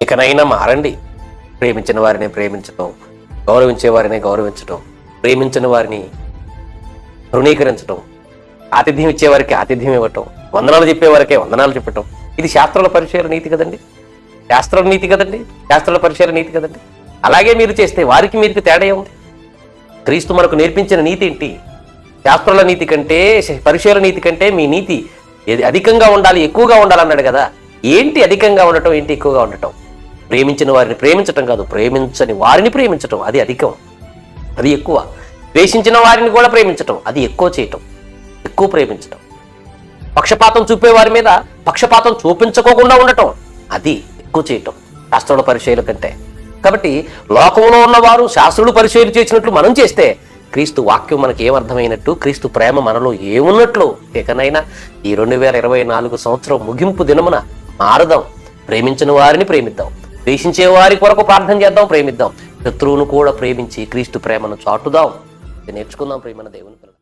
ఇకనైనా మారండి. ప్రేమించిన వారిని ప్రేమించటం, గౌరవించే వారిని గౌరవించటం, ప్రేమించిన వారిని తృణీకరించటం, ఆతిథ్యం ఇచ్చేవారికి ఆతిథ్యం ఇవ్వటం, వందనాలు చెప్పేవారికే వందనాలు చెప్పటం, ఇది శాస్త్రాల పరిచయాల నీతి కదండి. శాస్త్రాల నీతి కదండి, శాస్త్రాల పరిచయాల నీతి కదండి. అలాగే మీరు చేస్తే వారికి మీకు తేడా ఉంది. క్రీస్తు మనకు నేర్పించిన నీతి ఏంటి? శాస్త్రాల నీతి కంటే, పరిచయాల నీతి కంటే మీ నీతి అధికంగా ఉండాలి, ఎక్కువగా ఉండాలన్నాడు కదా. ఏంటి అధికంగా ఉండటం, ఏంటి ఎక్కువగా ఉండటం? ప్రేమించిన వారిని ప్రేమించటం కాదు, ప్రేమించని వారిని ప్రేమించటం, అది అధికం, అది ఎక్కువ. ద్వేషించిన వారిని కూడా ప్రేమించటం, అది ఎక్కువ చేయటం, ఎక్కువ ప్రేమించటం. పక్షపాతం చూపే వారి మీద పక్షపాతం చూపించుకోకుండా ఉండటం, అది ఎక్కువ చేయటం శాస్త్రుల పరిచయాల కంటే. కాబట్టి లోకంలో ఉన్నవారు శాస్త్రులు పరిచయాలు చేసినట్లు మనం చేస్తే క్రీస్తు వాక్యం మనకి ఏమర్థమైనట్టు, క్రీస్తు ప్రేమ మనలో ఏమున్నట్లు? ఇకనైనా ఈ 2024 సంవత్సరం ముగింపు దినమున మారదాం. ప్రేమించిన వారిని ప్రేమిద్దాం, ద్వేషించే వారి కొరకు ప్రార్థన చేద్దాం, ప్రేమిద్దాం. శత్రువును కూడా ప్రేమించి క్రీస్తు ప్రేమను చాటుదాం. నేర్చుకుందాం ప్రేమన దేవుని పిల్లలు.